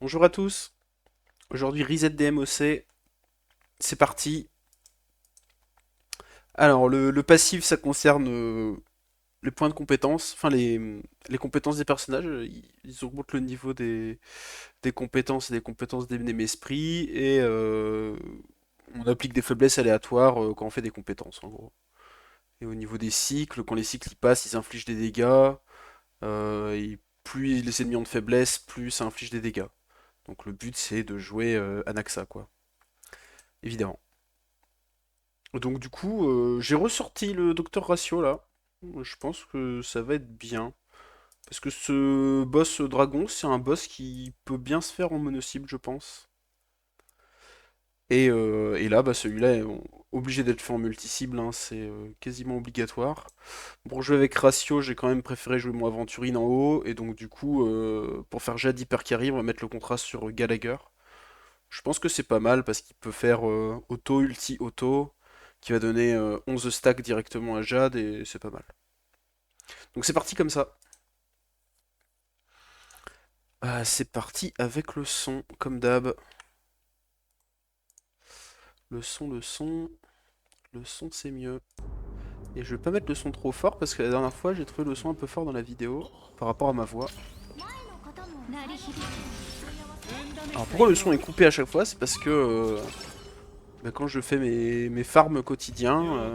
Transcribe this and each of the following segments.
Bonjour à tous, aujourd'hui Reset DMOC, c'est parti. Alors le passif ça concerne les points de compétences, enfin les compétences des personnages, ils augmentent le niveau des compétences et des compétences des esprits et on applique des faiblesses aléatoires quand on fait des compétences en gros. Et au niveau des cycles, quand les cycles y passent, ils infligent des dégâts, et plus les ennemis ont de faiblesse, plus ça inflige des dégâts. Donc le but c'est de jouer Anaxa quoi, évidemment. Donc du coup, j'ai ressorti le Docteur Ratio là. Je pense que ça va être bien. Parce que ce boss dragon, c'est un boss qui peut bien se faire en mono-cible, je pense. Et là, bah, celui-là est obligé d'être fait en multi-cible, hein, c'est quasiment obligatoire. Pour jouer avec Ratio, j'ai quand même préféré jouer mon Aventurine en haut. Et donc du coup, pour faire Jade Hyper Carry, on va mettre le contraste sur Gallagher. Je pense que c'est pas mal parce qu'il peut faire auto, ulti, auto, qui va donner 11 stacks directement à Jade et c'est pas mal. Donc c'est parti comme ça. C'est parti avec le son, comme d'hab. Le son c'est mieux. Et je vais pas mettre le son trop fort parce que la dernière fois j'ai trouvé le son un peu fort dans la vidéo par rapport à ma voix. Alors pourquoi le son est coupé à chaque fois? C'est parce que bah, quand je fais mes farms quotidiens,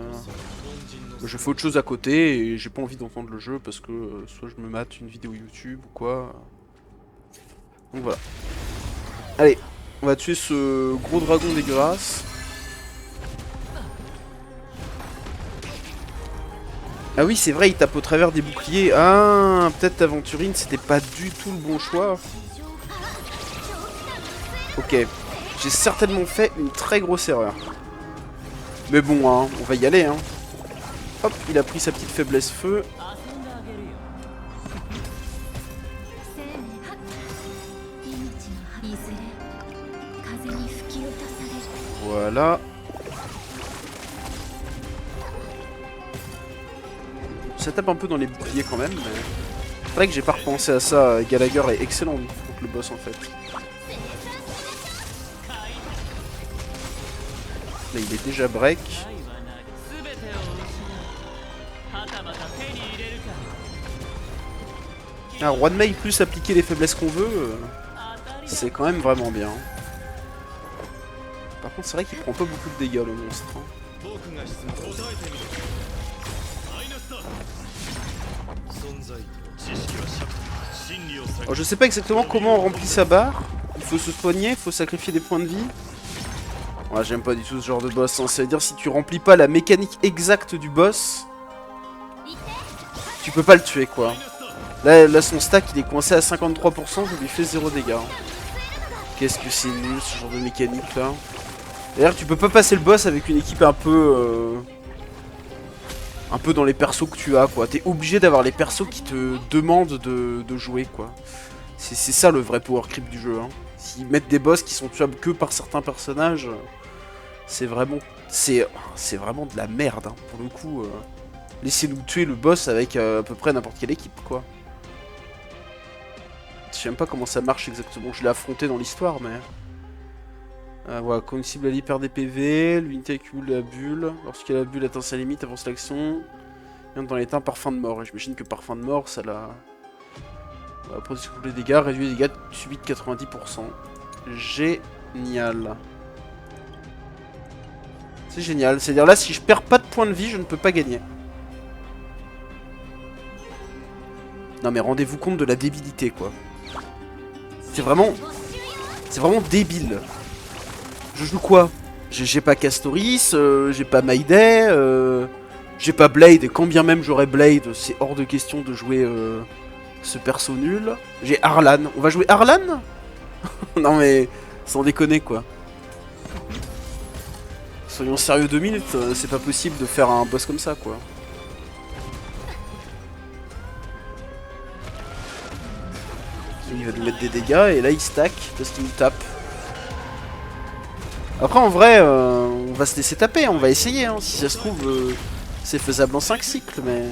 je fais autre chose à côté et j'ai pas envie d'entendre le jeu parce que soit je me mate une vidéo YouTube ou quoi. Donc voilà. Allez, on va tuer ce gros dragon dégueulasse. Ah oui, c'est vrai, il tape au travers des boucliers. Ah, peut-être Aventurine, c'était pas du tout le bon choix. Ok, j'ai certainement fait une très grosse erreur. Mais bon, hein, on va y aller. Hein. Hop, il a pris sa petite faiblesse feu. Voilà. Ça tape un peu dans les boucliers quand même, mais... C'est vrai que j'ai pas repensé à ça. Gallagher est excellent contre le boss en fait. Là, il est déjà break. Ah, Roi de Mail plus appliquer les faiblesses qu'on veut, c'est quand même vraiment bien. Par contre, c'est vrai qu'il prend pas beaucoup de dégâts le monstre. Hein. Alors, je sais pas exactement comment on remplit sa barre. Il faut se soigner, il faut sacrifier des points de vie. Ouais, j'aime pas du tout ce genre de boss. Hein. Ça veut dire si tu remplis pas la mécanique exacte du boss, tu peux pas le tuer quoi. Là son stack il est coincé à 53%, je lui fais 0 dégâts. Qu'est-ce que c'est nul ce genre de mécanique là. D'ailleurs tu peux pas passer le boss avec une équipe un peu dans les persos que tu as quoi. T'es obligé d'avoir les persos qui te demandent de jouer quoi. C'est ça le vrai power creep du jeu. Hein. S'ils mettent des boss qui sont tuables que par certains personnages, c'est vraiment c'est vraiment de la merde. Hein. Pour le coup, laissez-nous tuer le boss avec à peu près n'importe quelle équipe quoi. Je sais même pas comment ça marche exactement. Je l'ai affronté dans l'histoire, mais... voilà, quand une cible elle perd des PV, l'unité accumule la bulle. Lorsque la bulle atteint sa limite, avance l'action. Vient dans l'état parfum de mort. Et j'imagine que parfum de mort, ça la... protection contre les dégâts, réduit les dégâts subis de 90%. Génial. C'est génial. C'est-à-dire là, si je perds pas de points de vie, je ne peux pas gagner. Non mais rendez-vous compte de la débilité, quoi. C'est vraiment... C'est vraiment débile. Je joue quoi? J'ai pas Castoris, j'ai pas Mayday, j'ai pas Blade, et quand bien même j'aurais Blade, c'est hors de question de jouer ce perso nul. J'ai Arlan. On va jouer Arlan? Non mais, sans déconner quoi. Soyons sérieux 2 minutes, c'est pas possible de faire un boss comme ça quoi. Il va nous mettre des dégâts et là il stack parce qu'il nous tape. Après en vrai, on va se laisser taper, on va essayer. Hein. Si ça se trouve, c'est faisable en 5 cycles, mais...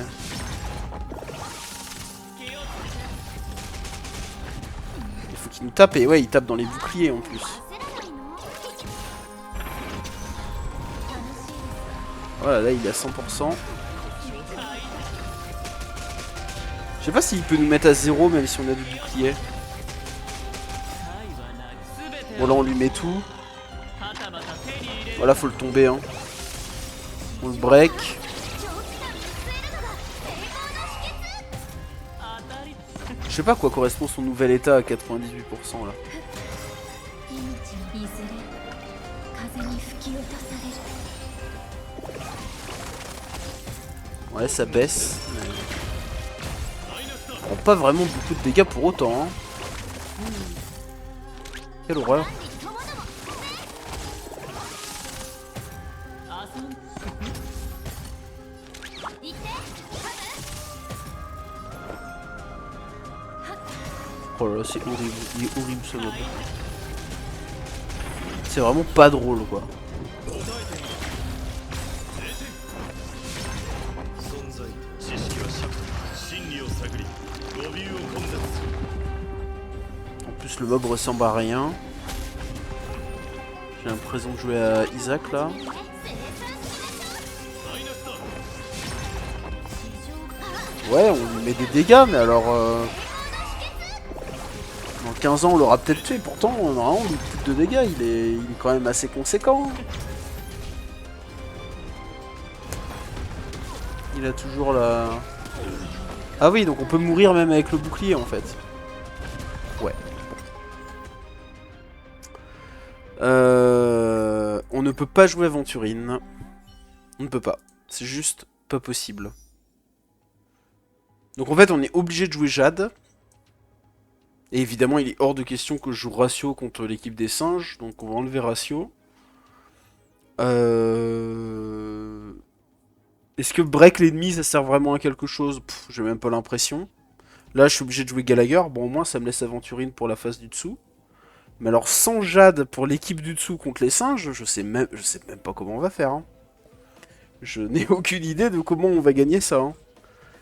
Il faut qu'il nous tape, et ouais, il tape dans les boucliers en plus. Voilà, là il est à 100%. Je sais pas s'il peut nous mettre à 0 même si on a du bouclier. Bon là on lui met tout. Voilà, faut le tomber hein. On le break. Je sais pas à quoi correspond son nouvel état à 98% là. Ouais, ça baisse. On prend pas vraiment beaucoup de dégâts pour autant. Hein. Quelle horreur. Oh là là, c'est horrible. Il est horrible ce mob. C'est vraiment pas drôle quoi. En plus le mob ressemble à rien. J'ai l'impression de jouer à Isaac là. Ouais, on lui met des dégâts, mais alors... Dans 15 ans, on l'aura peut-être tué. Pourtant, normalement, on lui coûte de dégâts. Il est quand même assez conséquent. Il a toujours la... Ah oui, donc on peut mourir même avec le bouclier, en fait. Ouais. On ne peut pas jouer Aventurine. On ne peut pas. C'est juste pas possible. Donc en fait, on est obligé de jouer Jade. Et évidemment, il est hors de question que je joue Ratio contre l'équipe des singes. Donc on va enlever Ratio. Est-ce que break l'ennemi, ça sert vraiment à quelque chose? J'ai même pas l'impression. Là, je suis obligé de jouer Gallagher. Bon, au moins, ça me laisse Aventurine pour la phase du dessous. Mais alors, sans Jade pour l'équipe du dessous contre les singes, je sais même pas comment on va faire. Hein. Je n'ai aucune idée de comment on va gagner ça. Hein.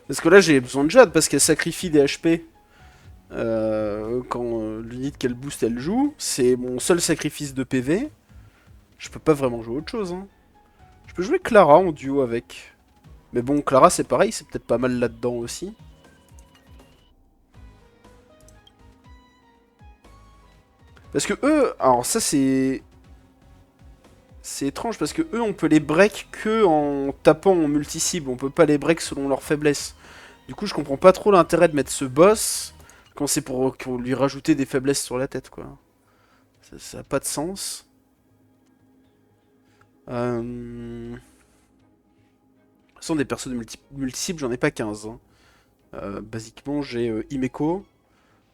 Parce que là, j'ai besoin de Jade parce qu'elle sacrifie des HP quand l'unité qu'elle booste, elle joue. C'est mon seul sacrifice de PV. Je peux pas vraiment jouer autre chose. Hein. Je peux jouer Clara en duo avec. Mais bon, Clara, c'est pareil, c'est peut-être pas mal là-dedans aussi. Parce que eux, alors ça c'est... C'est étrange parce que eux on peut les break que en tapant en multi-cible, on peut pas les break selon leur faiblesse. Du coup je comprends pas trop l'intérêt de mettre ce boss quand c'est pour lui rajouter des faiblesses sur la tête quoi. Ça a pas de sens. De toute façon des persos de multi-cible j'en ai pas 15. Hein. Basiquement j'ai Himeko.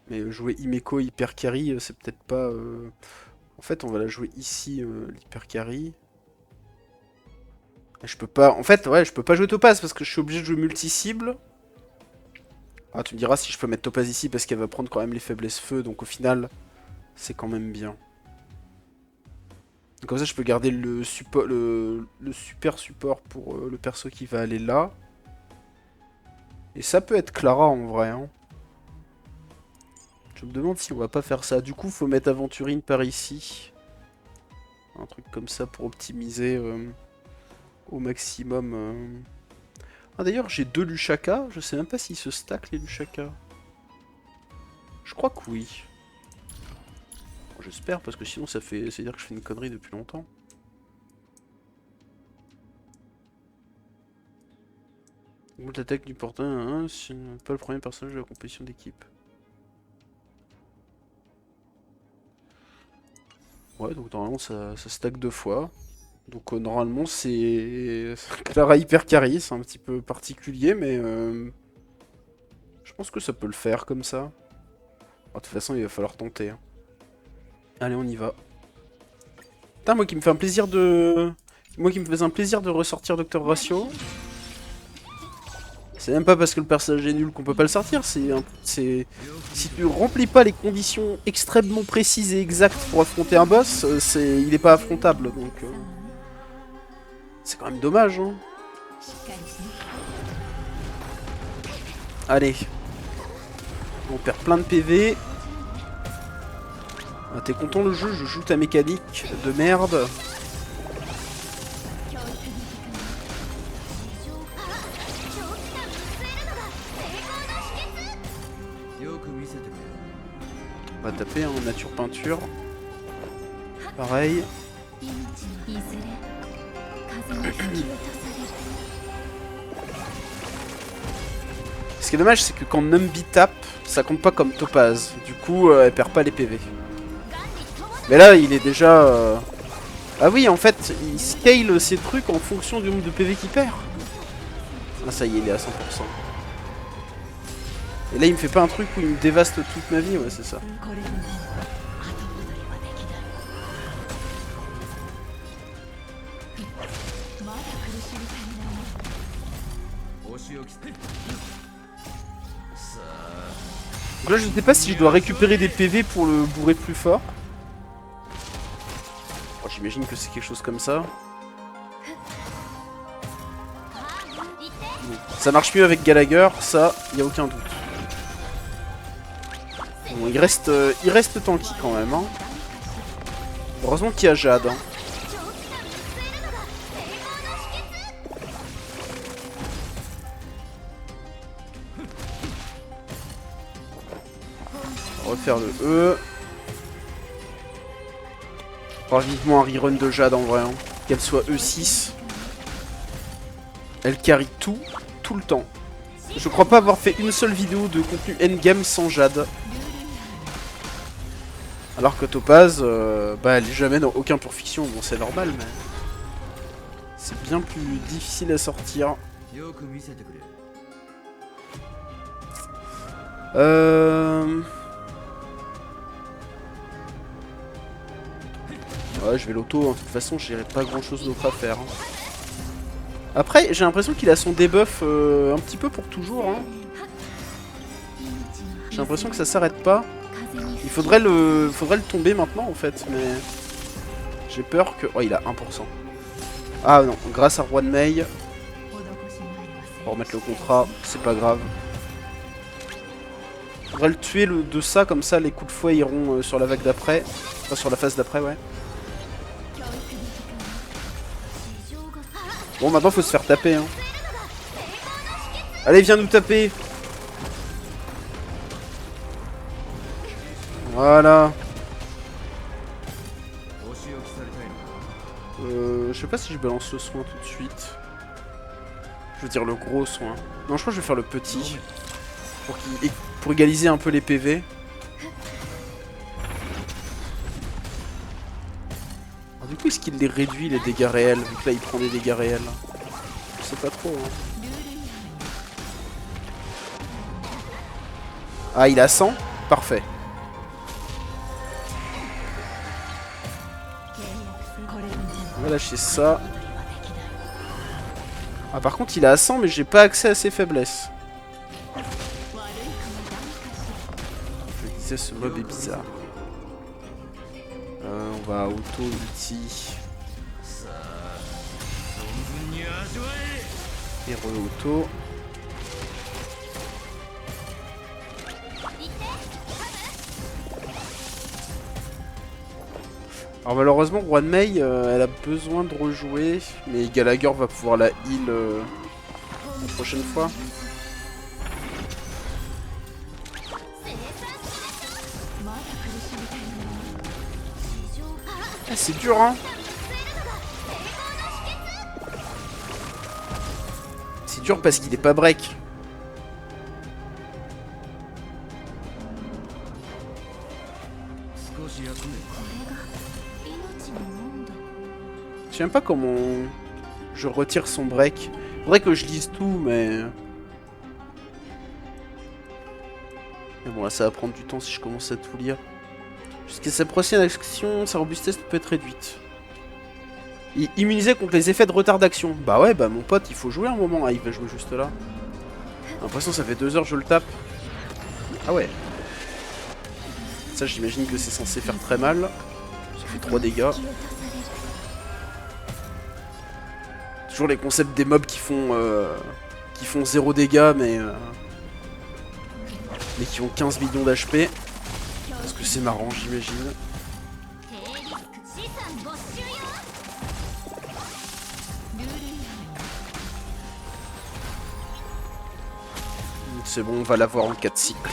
Mais jouer Himeko hyper carry, c'est peut-être pas... En fait, on va la jouer ici, l'hyper carry. Je peux pas... En fait, ouais, je peux pas jouer Topaz parce que je suis obligé de jouer multi-cible. Ah, tu me diras si je peux mettre Topaz ici parce qu'elle va prendre quand même les faiblesses feu. Donc au final, c'est quand même bien. Donc, comme ça, je peux garder le super support pour le perso qui va aller là. Et ça peut être Clara en vrai, hein. Je me demande si on va pas faire ça. Du coup, faut mettre Aventurine par ici. Un truc comme ça pour optimiser au maximum. Ah d'ailleurs, j'ai 2 Lushaka. Je sais même pas s'ils se stack les Lushaka. Je crois que oui. Bon, j'espère parce que sinon ça veut dire que je fais une connerie depuis longtemps. Augmente l'attaque du porteur, hein, c'est pas le premier personnage de la compétition d'équipe. Ouais, donc normalement ça stack 2 fois. Donc normalement c'est Clara hyper carry, c'est un petit peu particulier, mais je pense que ça peut le faire comme ça. De toute façon il va falloir tenter. Hein. Allez, on y va. Putain, moi qui me fait un plaisir de... Moi qui me faisais un plaisir de ressortir Dr Ratio. C'est même pas parce que le personnage est nul qu'on peut pas le sortir, c'est... Si tu remplis pas les conditions extrêmement précises et exactes pour affronter un boss, il est pas affrontable, donc... C'est quand même dommage, hein. Allez. On perd plein de PV. Ah, t'es content le jeu? Je joue ta mécanique de merde. On va taper en nature peinture. Pareil. Ce qui est dommage, c'est que quand Numby tape, ça compte pas comme Topaz. Du coup, elle perd pas les PV. Mais là, il est déjà... Ah oui, en fait, il scale ses trucs en fonction du nombre de PV qu'il perd. Ah ça y est, il est à 100%. Et là, il me fait pas un truc où il me dévaste toute ma vie, ouais, c'est ça. Donc là, je sais pas si je dois récupérer des PV pour le bourrer plus fort. Oh, j'imagine que c'est quelque chose comme ça. Ça marche mieux avec Gallagher, ça, y a aucun doute. Bon, il reste tanky quand même. Hein. Heureusement qu'il y a Jade. Hein. On va refaire le E. On va vivement un rerun de Jade en vrai. Hein. Qu'elle soit E6. Elle carry tout le temps. Je crois pas avoir fait une seule vidéo de contenu endgame sans Jade. Alors que Topaz, bah elle est jamais dans aucun pur fiction. Bon c'est normal mais... C'est bien plus difficile à sortir. Ouais, je vais l'auto, hein. De toute façon, j'ai pas grand chose d'autre à faire. Hein. Après, j'ai l'impression qu'il a son debuff un petit peu pour toujours. Hein. J'ai l'impression que ça s'arrête pas. Il faudrait le tomber maintenant en fait, mais j'ai peur que... Oh, il a 1%. Ah non, grâce à Roi de Mei. On va remettre le contrat, c'est pas grave. Faudrait le tuer de ça, comme ça les coups de fouet iront sur la vague d'après. Enfin, sur la phase d'après, ouais. Bon, maintenant faut se faire taper. Hein. Allez, viens nous taper. Voilà. Je sais pas si je balance le soin tout de suite. Je veux dire le gros soin. Non, je crois que je vais faire le petit. Pour égaliser un peu les PV. Alors, du coup, est-ce qu'il les réduit les dégâts réels? Vu que là, il prend des dégâts réels. Je sais pas trop. Hein. Ah, il a 100? Parfait. On va lâcher ça. Ah, par contre, il a 100, mais j'ai pas accès à ses faiblesses. Je disais, ce mob est bizarre. On va auto-ulti. Et re-auto. Alors malheureusement, Roi de Mei, elle a besoin de rejouer, mais Gallagher va pouvoir la heal la prochaine fois. Ah, c'est dur, hein. C'est dur parce qu'il est pas break. Je sais même pas comment je retire son break. Faudrait que je lise tout, mais... Mais bon, là, ça va prendre du temps si je commence à tout lire. Jusqu'à sa prochaine action, sa robustesse peut être réduite. Immunisé contre les effets de retard d'action. Bah ouais, bah mon pote, il faut jouer un moment. Ah, il va jouer juste là. J'ai l'impression que ça fait 2 heures que je le tape. Ah ouais. Ça, j'imagine que c'est censé faire très mal. Ça fait 3 dégâts. Toujours les concepts des mobs qui font 0 dégâts, mais qui ont 15 millions d'HP. Parce que c'est marrant, j'imagine. C'est bon, on va l'avoir en 4 cycles.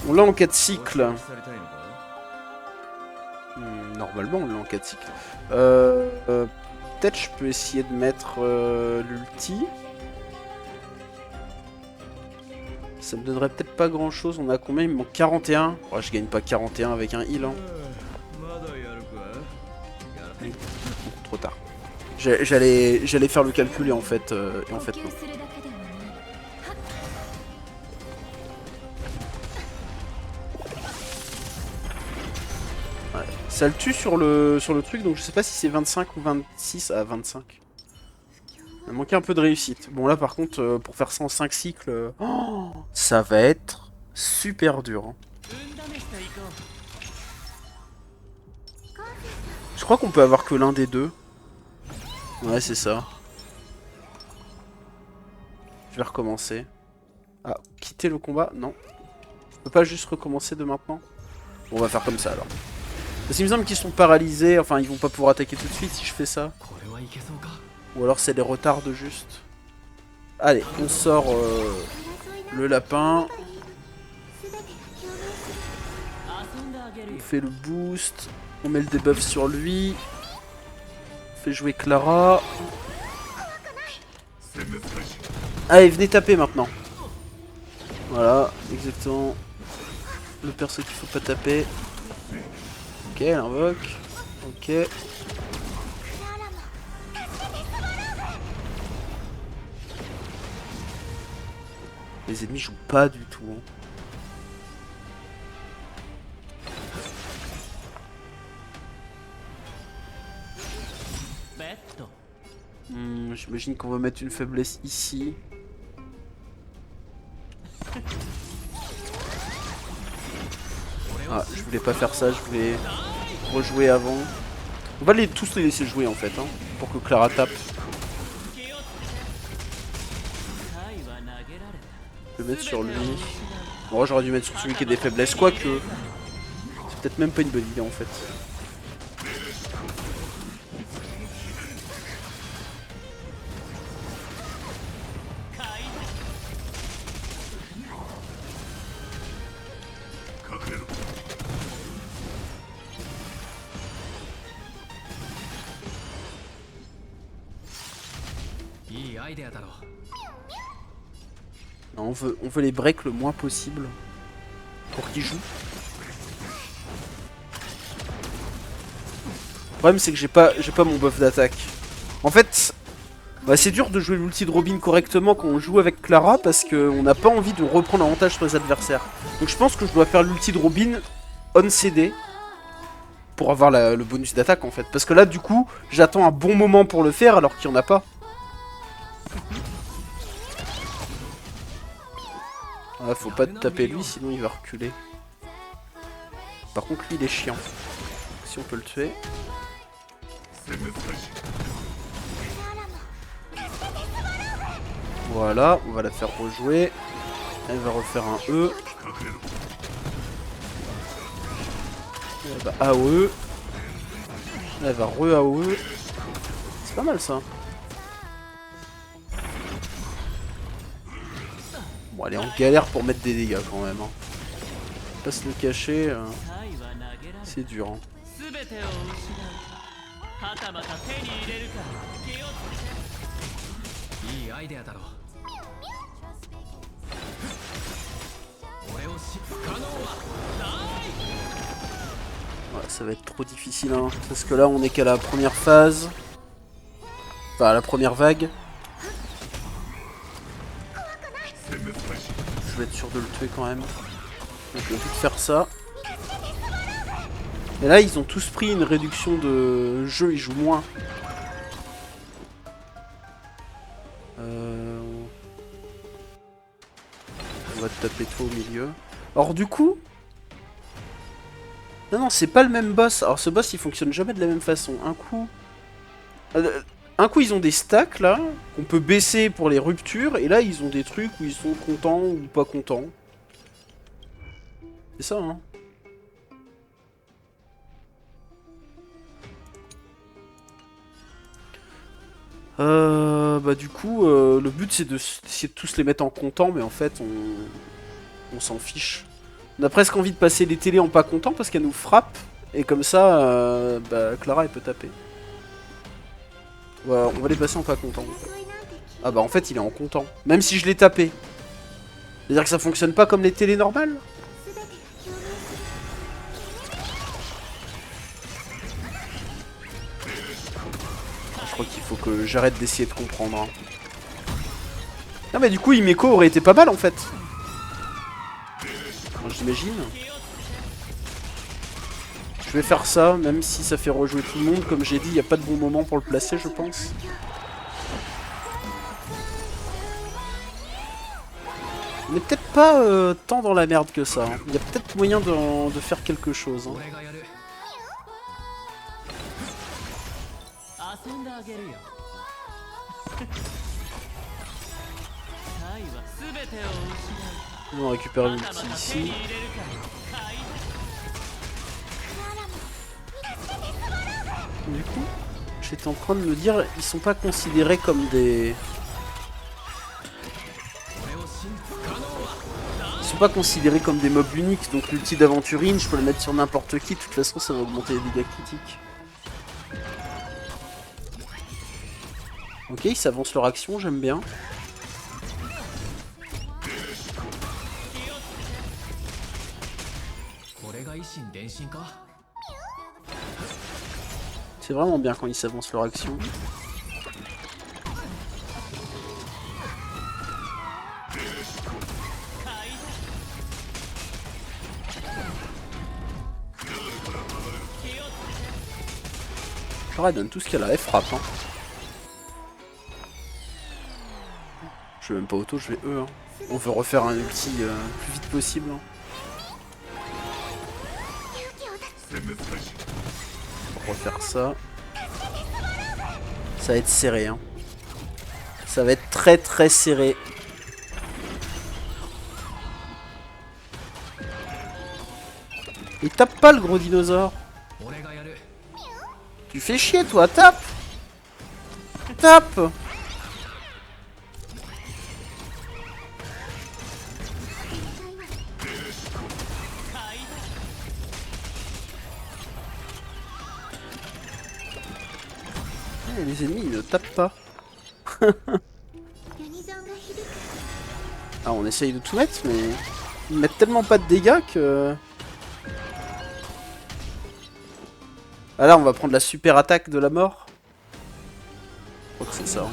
On l'a en 4 cycles. Normalement, on l'a en 4 cycles. Peut-être je peux essayer de mettre l'ulti. Ça me donnerait peut-être pas grand chose. On a combien? Il me manque 41. Oh, je gagne pas 41 avec un heal. Hein. Trop tard. J'allais faire le calcul et en fait non. Ouais. Ça le tue sur le truc, donc je sais pas si c'est 25 ou 26 à 25. Il m'a manqué un peu de réussite. Bon là par contre, pour faire ça en 5 cycles, oh, ça va être super dur. Hein. Je crois qu'on peut avoir que l'un des deux. Ouais c'est ça. Je vais recommencer. Ah, quitter le combat? Non. Je peux pas juste recommencer de maintenant? Bon, on va faire comme ça alors. Parce qu'il me semble qu'ils sont paralysés, enfin ils vont pas pouvoir attaquer tout de suite si je fais ça. Ou alors c'est les retards juste. Allez, on sort le lapin. On fait le boost. On met le debuff sur lui. On fait jouer Clara. Allez, venez taper maintenant. Voilà, exactement. Le perso qu'il faut pas taper. Ok, elle invoque. Ok. Les ennemis jouent pas du tout. Hein. J'imagine qu'on va mettre une faiblesse ici. Ah, je voulais pas faire ça, je voulais rejouer avant. On va tous les laisser jouer en fait, hein, pour que Clara tape. Je vais mettre sur lui. Bon, j'aurais dû mettre sur celui qui a des faiblesses, quoique. C'est peut-être même pas une bonne idée en fait. Non, on veut les break le moins possible pour qu'ils jouent. Le problème c'est que j'ai pas mon buff d'attaque. En fait, bah, c'est dur de jouer l'ulti de Robin correctement quand on joue avec Clara parce qu'on n'a pas envie de reprendre avantage sur les adversaires. Donc je pense que je dois faire l'ulti de Robin on CD pour avoir le bonus d'attaque en fait. Parce que là du coup, j'attends un bon moment pour le faire alors qu'il n'y en a pas. Ah, faut pas taper lui sinon il va reculer. Par contre lui il est chiant. Si on peut le tuer. Voilà, on va la faire rejouer. Elle va refaire un E. Elle va AOE. Elle va re-AOE. C'est pas mal ça. Bon, elle est en galère pour mettre des dégâts quand même. Hein. Pas se le cacher. C'est dur. Hein. Ouais, ça va être trop difficile hein, parce que là on est qu'à la première phase. Enfin à la première vague. Je vais être sûr de le tuer quand même. Donc je vais vite faire ça. Et là ils ont tous pris une réduction de jeu, ils jouent moins. On va te taper toi au milieu. Alors du coup... Non, c'est pas le même boss. Alors ce boss il fonctionne jamais de la même façon. Un coup ils ont des stacks là, qu'on peut baisser pour les ruptures. Et là ils ont des trucs où ils sont contents ou pas contents. C'est ça hein. Bah du coup, le but c'est d'essayer de tous les mettre en comptant, mais en fait on s'en fiche. On a presque envie de passer les télés en pas content parce qu'elle nous frappe, et comme ça, bah Clara elle peut taper. Ouais, on va les passer en pas content. En fait. Ah bah en fait il est en comptant, même si je l'ai tapé. C'est-à-dire que ça fonctionne pas comme les télés normales. Je crois qu'il faut que j'arrête d'essayer de comprendre. Hein. Non mais du coup Himeko aurait été pas mal en fait. J'imagine. Je vais faire ça, même si ça fait rejouer tout le monde. Comme j'ai dit, il n'y a pas de bon moment pour le placer, je pense. On n'est peut-être pas tant dans la merde que ça. Hein. Il y a peut-être moyen de faire quelque chose. Hein. On récupère l'ulti ici. Du coup, j'étais en train de me dire, ils sont pas considérés comme des... Ils sont pas considérés comme des mobs uniques, donc l'ulti d'aventurine, je peux le mettre sur n'importe qui, de toute façon ça va augmenter les dégâts critiques. Ok, ils s'avancent leur action, j'aime bien. C'est vraiment bien quand ils s'avancent leur action. Clara donne tout ce qu'elle a, elle frappe. Hein. Je vais même pas auto, je vais E. Hein. On veut refaire un ulti le plus vite possible. Hein. On va refaire ça. Ça va être serré. Hein. Ça va être très très serré. Il tape pas le gros dinosaure. Tu fais chier toi, tape. Tape. Les ennemis ils ne tapent pas. Ah, on essaye de tout mettre, mais ils mettent tellement pas de dégâts que... Ah là, on va prendre la super attaque de la mort. Je crois que c'est ça. Hein.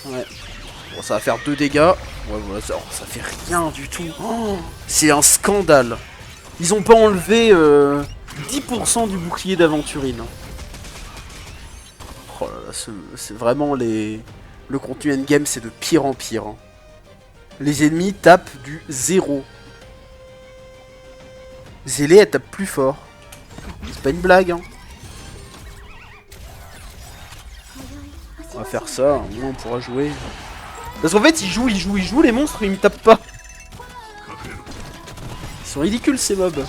Ouais. Bon, ça va faire 2 dégâts. Ouais, voilà, ça fait rien du tout. Oh, c'est un scandale. Ils ont pas enlevé 10% du bouclier d'aventurine. Oh là là, c'est vraiment les... Le contenu endgame, c'est de pire en pire. Hein. Les ennemis tapent du 0. Zélé, elle tape plus fort. C'est pas une blague, hein. On va faire ça, au moins on pourra jouer. Parce qu'en fait, ils jouent, les monstres, ils me tapent pas. Ils sont ridicules, ces mobs.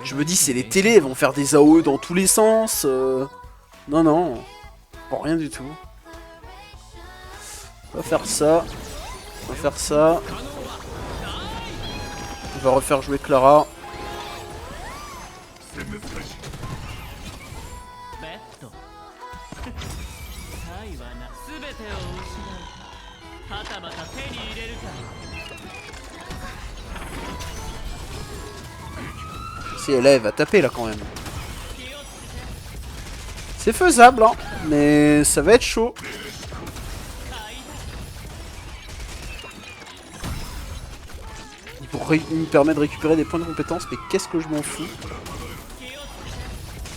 Je me dis, c'est les télés, elles vont faire des AOE dans tous les sens. Non, non. Bon, rien du tout. On va faire ça. On va faire ça. On va refaire jouer Clara. Si elle va taper là quand même. C'est faisable hein, mais ça va être chaud. Il me permet de récupérer des points de compétence, mais qu'est-ce que je m'en fous.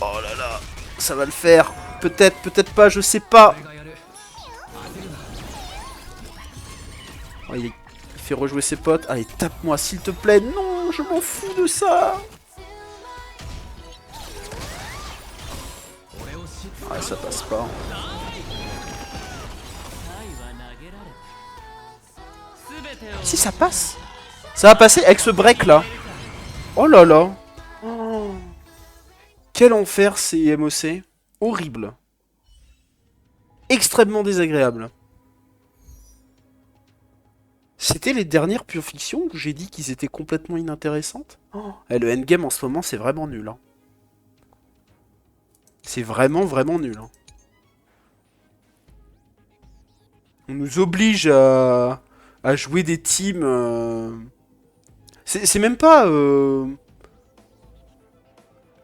Oh là là, ça va le faire. Peut-être, peut-être pas, je sais pas. Oh, il fait rejouer ses potes. Allez, tape-moi s'il te plaît. Non, je m'en fous de ça. Ah, ça passe pas. Si ça passe. Ça va passer avec ce break là. Oh là là. Oh. Quel enfer ces MOC. Horrible. Extrêmement désagréable. C'était les dernières pure fiction où j'ai dit qu'ils étaient complètement inintéressantes. Oh, et le endgame en ce moment c'est vraiment nul. Hein. C'est vraiment vraiment nul. Hein. On nous oblige à jouer des teams. C'est même pas.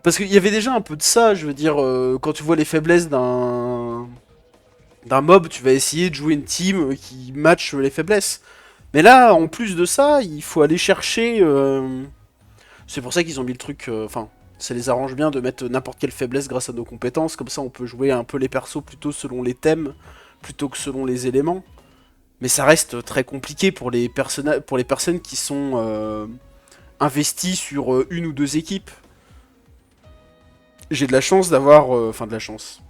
Parce qu'il y avait déjà un peu de ça, je veux dire, quand tu vois les faiblesses d'un mob, tu vas essayer de jouer une team qui match les faiblesses. Mais là, en plus de ça, il faut aller chercher. C'est pour ça qu'ils ont mis le truc. Enfin, ça les arrange bien de mettre n'importe quelle faiblesse grâce à nos compétences. Comme ça, on peut jouer un peu les persos plutôt selon les thèmes, plutôt que selon les éléments. Mais ça reste très compliqué pour les personnes qui sont investies sur une ou deux équipes. J'ai de la chance d'avoir. Enfin, de la chance.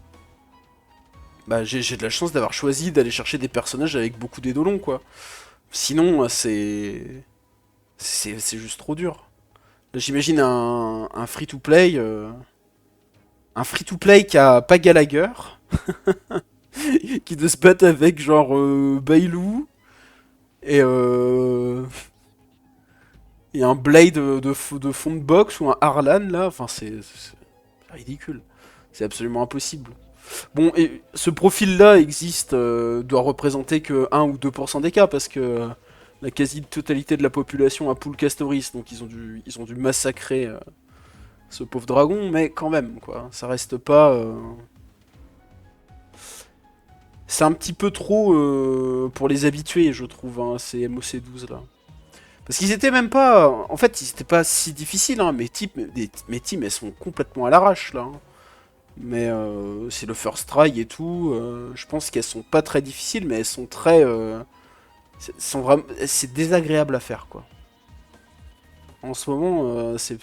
Bah, j'ai de la chance d'avoir choisi d'aller chercher des personnages avec beaucoup d'édolons, quoi. Sinon, c'est juste trop dur. Là, j'imagine un free-to-play. Un free-to-play qui a pas Gallagher. Qui doit se battre avec, genre, Bailou. Et et un Blade de fond de box ou un Harlan, là. Enfin, c'est ridicule. C'est absolument impossible. Bon, et ce profil-là existe, doit représenter que 1 ou 2% des cas, parce que la quasi-totalité de la population a Pool Castoris, donc ils ont dû massacrer ce pauvre dragon, mais quand même, quoi. Ça reste pas... C'est un petit peu trop pour les habitués, je trouve, hein, ces MOC12 là. Parce qu'ils étaient même pas... En fait, ils étaient pas si difficiles, hein. Mes teams, elles sont complètement à l'arrache, là. Hein. Mais c'est le first try et tout. Je pense qu'elles sont pas très difficiles, mais elles sont très... c'est désagréable à faire, quoi. En ce moment, bon, ça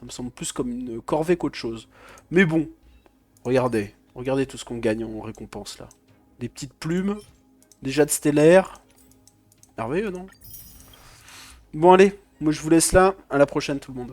me semble plus comme une corvée qu'autre chose. Mais bon, regardez. Regardez tout ce qu'on gagne en récompense, là. Des petites plumes, des jades stellaires. Merveilleux, non? Bon, allez, moi je vous laisse là. À la prochaine, tout le monde.